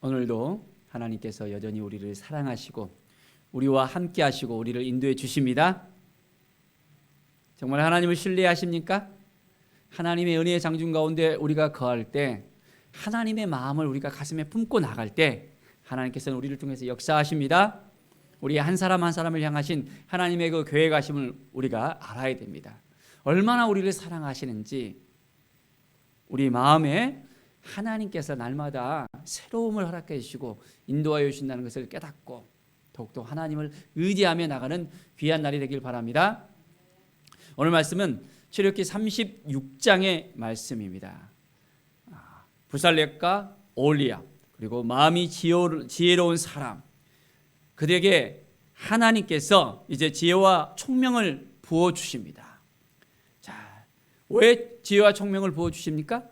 오늘도 하나님께서 여전히 우리를 사랑하시고 우리와 함께 하시고 우리를 인도해 주십니다. 정말 하나님을 신뢰하십니까? 하나님의 은혜의 장중 가운데 우리가 거할 때, 하나님의 마음을 우리가 가슴에 품고 나갈 때 하나님께서는 우리를 통해서 역사하십니다. 우리 한 사람 한 사람을 향하신 하나님의 그 계획하심을 우리가 알아야 됩니다. 얼마나 우리를 사랑하시는지, 우리 마음에 하나님께서 날마다 새로움을 허락해 주시고 인도하여 주신다는 것을 깨닫고 더욱더 하나님을 의지하며 나가는 귀한 날이 되길 바랍니다. 오늘 말씀은 출애굽기 36장의 말씀입니다. 부살렙과 오홀리압, 그리고 마음이 지혜로운 사람, 그들에게 하나님께서 이제 지혜와 총명을 부어주십니다. 자, 왜 지혜와 총명을 부어주십니까?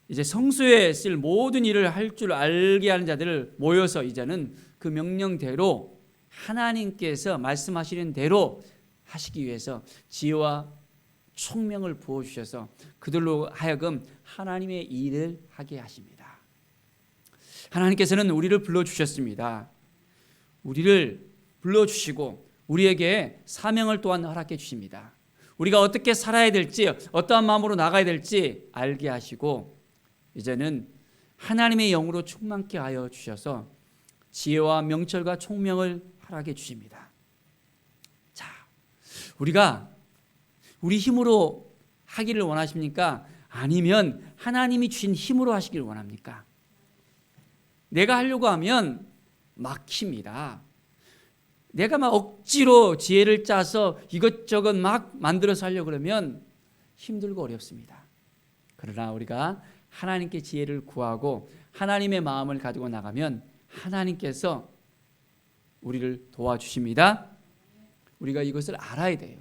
이제 성소에 쓸 모든 일을 할 줄 알게 하는 자들을 모여서 이제는 그 명령대로 하나님께서 말씀하시는 대로 하시기 위해서 지혜와 총명을 부어주셔서 그들로 하여금 하나님의 일을 하게 하십니다. 하나님께서는 우리를 불러주셨습니다. 우리를 불러주시고 우리에게 사명을 또한 허락해 주십니다. 우리가 어떻게 살아야 될지, 어떠한 마음으로 나가야 될지 알게 하시고 이제는 하나님의 영으로 충만케 하여 주셔서 지혜와 명철과 총명을 허락해 주십니다. 자, 우리가 우리 힘으로 하기를 원하십니까? 아니면 하나님이 주신 힘으로 하시기를 원합니까? 내가 하려고 하면 막힙니다. 내가 막 억지로 지혜를 짜서 이것저것 막 만들어서 하려고 그러면 힘들고 어렵습니다. 그러나 우리가 하나님께 지혜를 구하고 하나님의 마음을 가지고 나가면 하나님께서 우리를 도와주십니다. 우리가 이것을 알아야 돼요.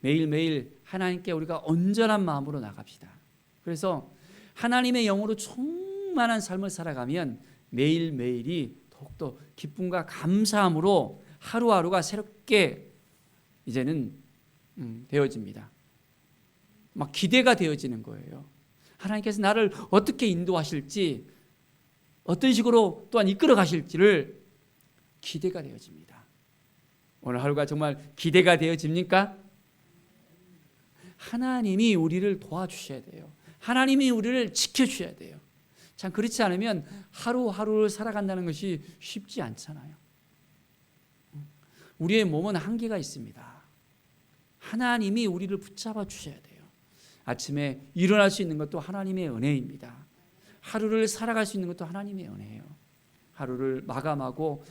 매일매일 하나님께 우리가 온전한 마음으로 나갑시다. 그래서 하나님의 영으로 충만한 삶을 살아가면 매일매일이 더욱더 기쁨과 감사함으로 하루하루가 새롭게 이제는 되어집니다. 막 기대가 되어지는 거예요. 하나님께서 나를 어떻게 인도하실지, 어떤 식으로 또한 이끌어 가실지를 기대가 되어집니다. 오늘 하루가 정말 기대가 되어집니까? 하나님이 우리를 도와주셔야 돼요. 하나님이 우리를 지켜주셔야 돼요. 참 그렇지 않으면 하루하루를 살아간다는 것이 쉽지 않잖아요. 우리의 몸은 한계가 있습니다. 하나님이 우리를 붙잡아 주셔야 돼요. 아침에 일어날 수 있는 것도 하나님의 은혜입니다. 하루를 살아갈 수 있는 것도 하나님의 은혜예요. 하루를 마감하고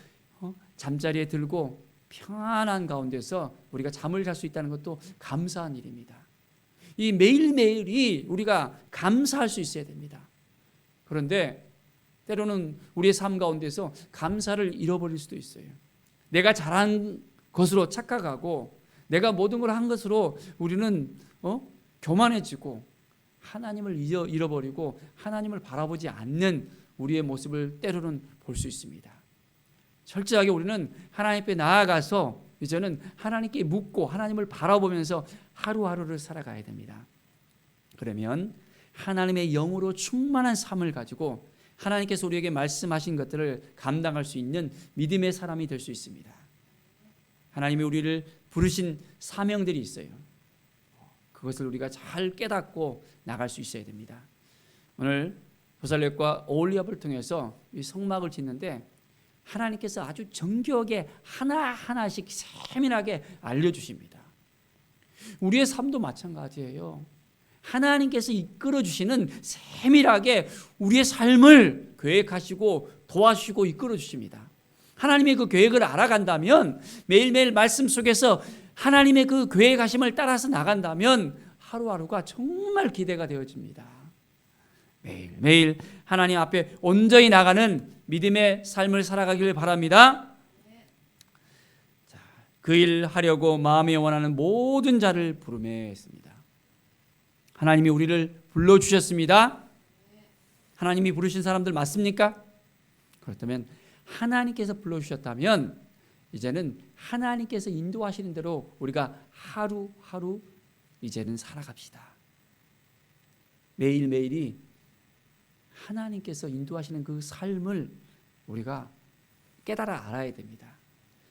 잠자리에 들고 평안한 가운데서 우리가 잠을 잘 수 있다는 것도 감사한 일입니다. 이 매일매일이 우리가 감사할 수 있어야 됩니다. 그런데 때로는 우리의 삶 가운데서 감사를 잃어버릴 수도 있어요. 내가 잘한 것으로 착각하고 내가 모든 걸 한 것으로 우리는 교만해지고 하나님을 잃어버리고 하나님을 바라보지 않는 우리의 모습을 때로는 볼 수 있습니다. 철저하게 우리는 하나님 앞에 나아가서 이제는 하나님께 묻고 하나님을 바라보면서 하루하루를 살아가야 됩니다. 그러면 하나님의 영으로 충만한 삶을 가지고 하나님께서 우리에게 말씀하신 것들을 감당할 수 있는 믿음의 사람이 될 수 있습니다. 하나님이 우리를 부르신 사명들이 있어요. 그것을 우리가 잘 깨닫고 나갈 수 있어야 됩니다. 오늘 부살렙과 오홀리압을 통해서 이 성막을 짓는데 하나님께서 아주 정교하게 하나하나씩 세밀하게 알려주십니다. 우리의 삶도 마찬가지예요. 하나님께서 이끌어주시는 세밀하게 우리의 삶을 계획하시고 도와주시고 이끌어주십니다. 하나님의 그 계획을 알아간다면, 매일매일 말씀 속에서 하나님의 그 계획하심을 따라서 나간다면 하루하루가 정말 기대가 되어집니다. 매일매일 하나님 앞에 온전히 나가는 믿음의 삶을 살아가길 바랍니다. 자, 그 일 하려고 마음에 원하는 모든 자를 부르매 했습니다. 하나님이 우리를 불러주셨습니다. 하나님이 부르신 사람들 맞습니까? 그렇다면 하나님께서 불러주셨다면 이제는 하나님께서 인도하시는 대로 우리가 하루하루 이제는 살아갑시다. 매일매일이 하나님께서 인도하시는 그 삶을 우리가 깨달아 알아야 됩니다.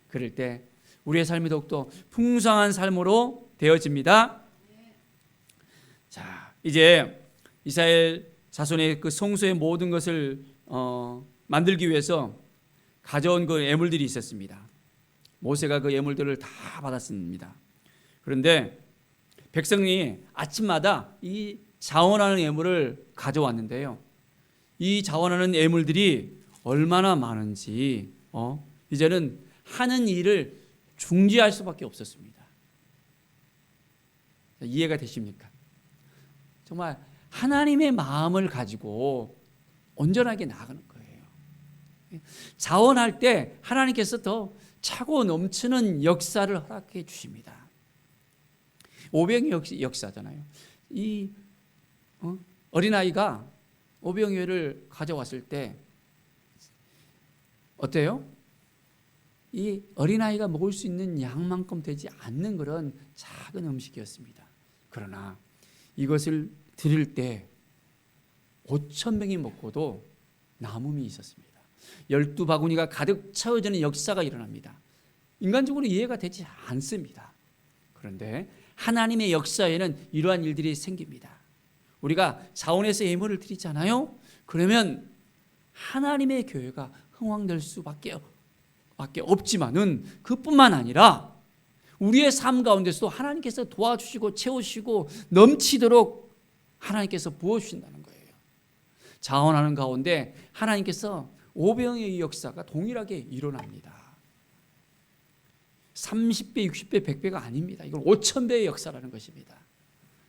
그럴 때 우리의 삶이 더욱더 풍성한 삶으로 되어집니다. 자, 이제 이스라엘 자손의 그 성소의 모든 것을 만들기 위해서 가져온 그 예물들이 있었습니다. 모세가 그 예물들을 다 받았습니다. 그런데 백성이 아침마다 이 자원하는 예물을 가져왔는데요. 이 자원하는 예물들이 얼마나 많은지 이제는 하는 일을 중지할 수밖에 없었습니다. 이해가 되십니까? 정말 하나님의 마음을 가지고 온전하게 나아가는 거예요. 자원할 때 하나님께서 더 차고 넘치는 역사를 허락해 주십니다. 오병이 역사잖아요. 이 어린아이가 오병이어를 가져왔을 때 어때요? 이 어린아이가 먹을 수 있는 양만큼 되지 않는 그런 작은 음식이었습니다. 그러나 이것을 드릴 때 5,000명이 먹고도 남음이 있었습니다. 12바구니가 가득 채워지는 역사가 일어납니다. 인간적으로 이해가 되지 않습니다. 그런데 하나님의 역사에는 이러한 일들이 생깁니다. 우리가 자원에서 예물을 드리잖아요. 그러면 하나님의 교회가 흥왕될 수밖에 없지만은 그뿐만 아니라 우리의 삶 가운데서도 하나님께서 도와주시고 채우시고 넘치도록 하나님께서 부어주신다는 거예요. 자원하는 가운데 하나님께서 오병의 역사가 동일하게 일어납니다. 30배, 60배, 100배가 아닙니다. 이건 5,000배의 역사라는 것입니다.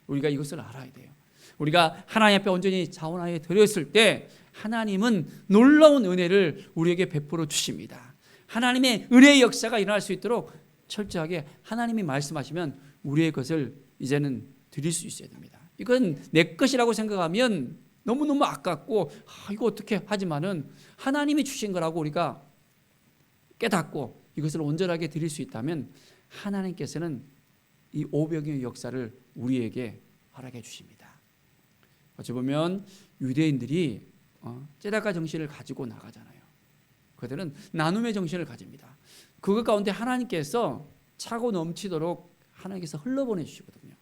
우리가 이것을 알아야 돼요. 우리가 하나님 앞에 온전히 자원하여 드렸을 때 하나님은 놀라운 은혜를 우리에게 베풀어 주십니다. 하나님의 은혜의 역사가 일어날 수 있도록 철저하게 하나님이 말씀하시면 우리의 것을 이제는 드릴 수 있어야 됩니다. 이건 내 것이라고 생각하면 너무너무 아깝고 이거 어떻게 하지만은 하나님이 주신 거라고 우리가 깨닫고 이것을 온전하게 드릴 수 있다면 하나님께서는 이 오병이의 역사를 우리에게 허락해 주십니다. 어찌 보면 유대인들이 제다가 정신을 가지고 나가잖아요. 그들은 나눔의 정신을 가집니다. 그것 가운데 하나님께서 차고 넘치도록 하나님께서 흘러보내 주시거든요.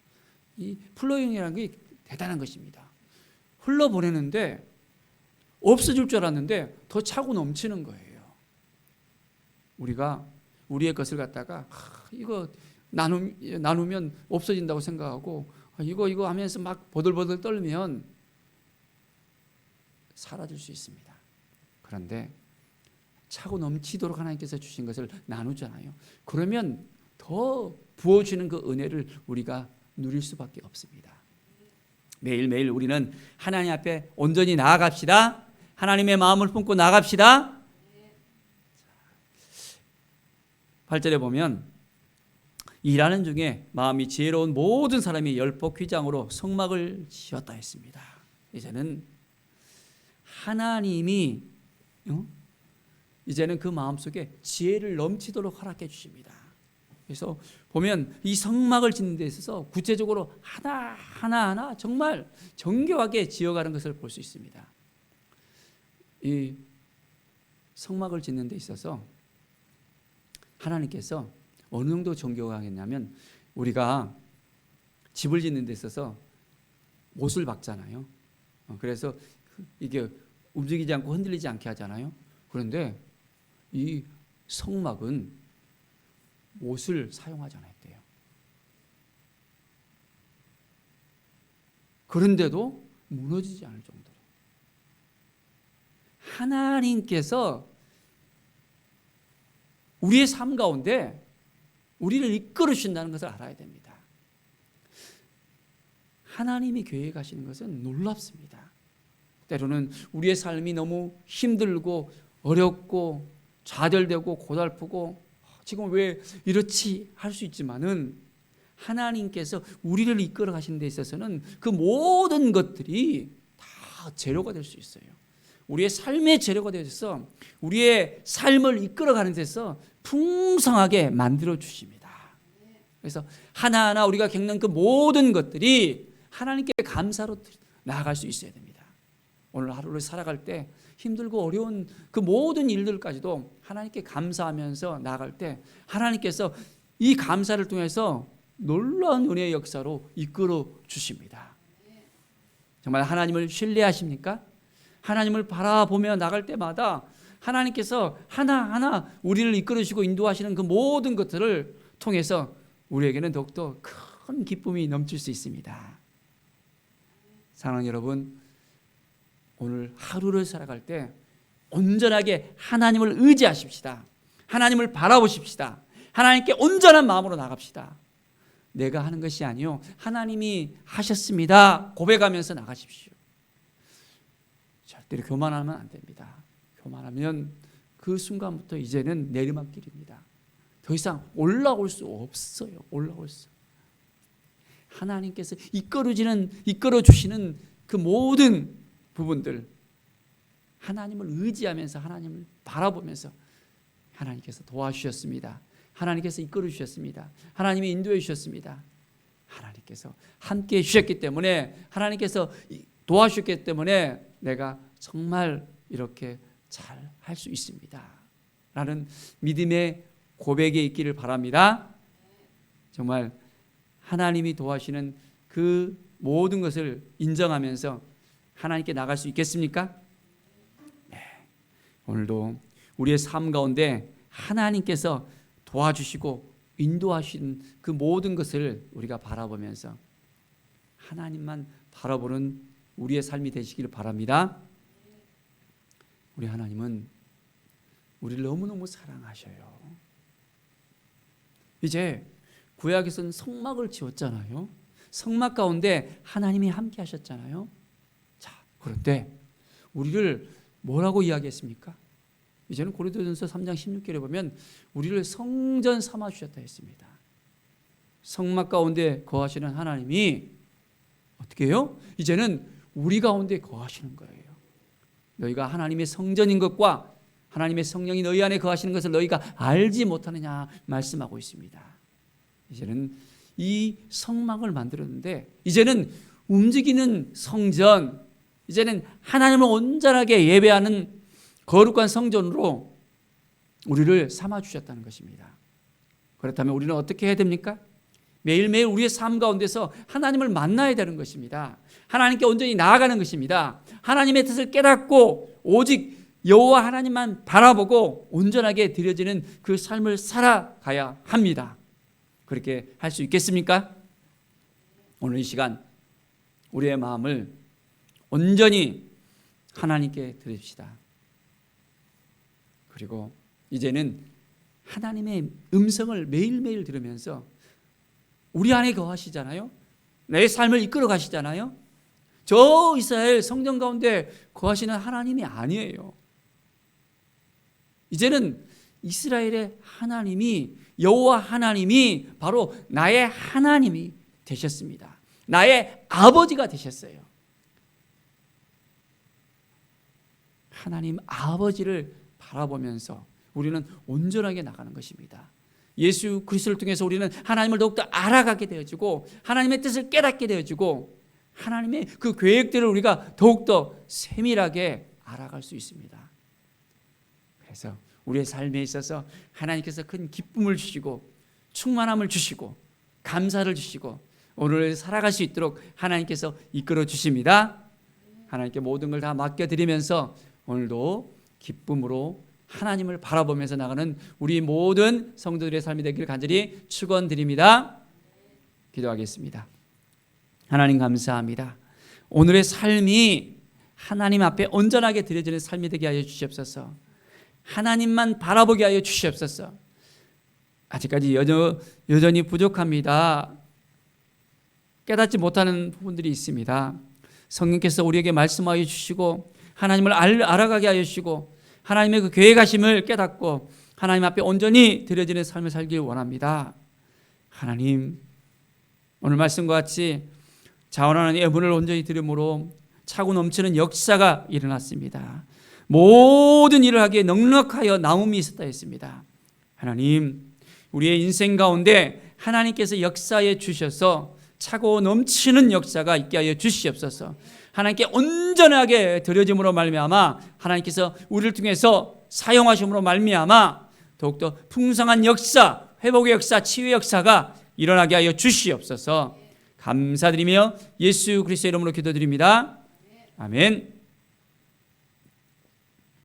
이 플로잉이라는 게 대단한 것입니다. 흘러보내는데 없어질 줄 알았는데 더 차고 넘치는 거예요. 우리가 우리의 것을 갖다가 이거 나누면 없어진다고 생각하고 이거 하면서 막 버들버들 떨면 사라질 수 있습니다. 그런데 차고 넘치도록 하나님께서 주신 것을 나누잖아요. 그러면 더 부어주는 그 은혜를 우리가 누릴 수밖에 없습니다. 매일매일 우리는 하나님 앞에 온전히 나아갑시다. 하나님의 마음을 품고 나아갑시다. 8절에 보면 일하는 중에 마음이 지혜로운 모든 사람이 열폭 휘장으로 성막을 지었다 했습니다. 이제는 하나님이 이제는 그 마음속에 지혜를 넘치도록 허락해 주십니다. 그래서 보면 이 성막을 짓는 데 있어서 구체적으로 하나하나 정말 정교하게 지어가는 것을 볼 수 있습니다. 이 성막을 짓는 데 있어서 하나님께서 어느 정도 정교하겠냐면 우리가 집을 짓는 데 있어서 못을 박잖아요. 그래서 이게 움직이지 않고 흔들리지 않게 하잖아요. 그런데 이 성막은 못을 사용하지 않았대요. 그런데도 무너지지 않을 정도로 하나님께서 우리의 삶 가운데 우리를 이끌어 주신다는 것을 알아야 됩니다. 하나님이 교회에 가시는 것은 놀랍습니다. 때로는 우리의 삶이 너무 힘들고 어렵고 좌절되고 고달프고 지금 왜 이렇지 할 수 있지만은 하나님께서 우리를 이끌어 가시는 데 있어서는 그 모든 것들이 다 재료가 될 수 있어요. 우리의 삶의 재료가 되어서 우리의 삶을 이끌어가는 데서 풍성하게 만들어 주십니다. 그래서 하나하나 우리가 겪는 그 모든 것들이 하나님께 감사로 나아갈 수 있어야 됩니다. 오늘 하루를 살아갈 때 힘들고 어려운 그 모든 일들까지도 하나님께 감사하면서 나아갈 때 하나님께서 이 감사를 통해서 놀라운 은혜의 역사로 이끌어 주십니다. 정말 하나님을 신뢰하십니까? 하나님을 바라보며 나갈 때마다 하나님께서 하나하나 우리를 이끌으시고 인도하시는 그 모든 것들을 통해서 우리에게는 더욱더 큰 기쁨이 넘칠 수 있습니다. 사랑하는 여러분, 오늘 하루를 살아갈 때 온전하게 하나님을 의지하십시다. 하나님을 바라보십시다. 하나님께 온전한 마음으로 나갑시다. 내가 하는 것이 아니요 하나님이 하셨습니다. 고백하면서 나가십시오. 절대로 교만하면 안 됩니다. 교만하면 그 순간부터 이제는 내리막길입니다. 더 이상 올라올 수 없어요. 올라올 수. 하나님께서 이끌어 주시는 그 모든 부분들, 하나님을 의지하면서 하나님을 바라보면서 하나님께서 도와주셨습니다. 하나님께서 이끌어 주셨습니다. 하나님이 인도해 주셨습니다. 하나님께서 함께해 주셨기 때문에, 하나님께서 도와주셨기 때문에 내가 정말 이렇게 잘 할 수 있습니다 라는 믿음의 고백에 있기를 바랍니다. 정말 하나님이 도와주시는 그 모든 것을 인정하면서 하나님께 나갈 수 있겠습니까? 네. 오늘도 우리의 삶 가운데 하나님께서 도와주시고 인도하신 그 모든 것을 우리가 바라보면서 하나님만 바라보는 우리의 삶이 되시기를 바랍니다. 우리 하나님은 우리를 너무너무 사랑하셔요. 이제 구약에서는 성막을 지었잖아요. 성막 가운데 하나님이 함께 하셨잖아요. 자, 그런데 우리를 뭐라고 이야기했습니까? 이제는 고린도전서 3장 16절에 보면 우리를 성전 삼아 주셨다 했습니다. 성막 가운데 거하시는 하나님이 어떻게 해요? 이제는 우리 가운데 거하시는 거예요. 너희가 하나님의 성전인 것과 하나님의 성령이 너희 안에 거하시는 것을 너희가 알지 못하느냐 말씀하고 있습니다. 이제는 이 성막을 만들었는데 이제는 움직이는 성전, 이제는 하나님을 온전하게 예배하는 거룩한 성전으로 우리를 삼아주셨다는 것입니다. 그렇다면 우리는 어떻게 해야 됩니까? 매일매일 우리의 삶 가운데서 하나님을 만나야 되는 것입니다. 하나님께 온전히 나아가는 것입니다. 하나님의 뜻을 깨닫고 오직 여호와 하나님만 바라보고 온전하게 드려지는 그 삶을 살아가야 합니다. 그렇게 할 수 있겠습니까? 오늘 이 시간 우리의 마음을 온전히 하나님께 드립시다. 그리고 이제는 하나님의 음성을 매일매일 들으면서 우리 안에 거하시잖아요. 내 삶을 이끌어 가시잖아요. 저 이스라엘 성전 가운데 거하시는 하나님이 아니에요. 이제는 이스라엘의 하나님이, 여호와 하나님이 바로 나의 하나님이 되셨습니다. 나의 아버지가 되셨어요. 하나님 아버지를 바라보면서 우리는 온전하게 나가는 것입니다. 예수 그리스도를 통해서 우리는 하나님을 더욱더 알아가게 되어지고 하나님의 뜻을 깨닫게 되어지고 하나님의 그 계획들을 우리가 더욱더 세밀하게 알아갈 수 있습니다. 그래서 우리의 삶에 있어서 하나님께서 큰 기쁨을 주시고 충만함을 주시고 감사를 주시고 오늘 살아갈 수 있도록 하나님께서 이끌어 주십니다. 하나님께 모든 걸 다 맡겨드리면서 오늘도 기쁨으로 하나님을 바라보면서 나가는 우리 모든 성도들의 삶이 되기를 간절히 축원드립니다. 기도하겠습니다. 하나님 감사합니다. 오늘의 삶이 하나님 앞에 온전하게 드려지는 삶이 되게 하여 주시옵소서. 하나님만 바라보게 하여 주시옵소서. 아직까지 여전히 부족합니다. 깨닫지 못하는 부분들이 있습니다. 성령께서 우리에게 말씀하여 주시고 하나님을 알아가게 하여 주시고 하나님의 그 계획하심을 깨닫고 하나님 앞에 온전히 드려지는 삶을 살길 원합니다. 하나님, 오늘 말씀과 같이 자원하는 예물을 온전히 드림으로 차고 넘치는 역사가 일어났습니다. 모든 일을 하기에 넉넉하여 나음이 있었다 했습니다. 하나님, 우리의 인생 가운데 하나님께서 역사해 주셔서 차고 넘치는 역사가 있게 하여 주시옵소서. 하나님께 온전하게 드려짐으로 말미암아 하나님께서 우리를 통해서 사용하심으로 말미암아 더욱더 풍성한 역사, 회복의 역사, 치유의 역사가 일어나게 하여 주시옵소서. 감사드리며 예수 그리스도의 이름으로 기도드립니다. 아멘.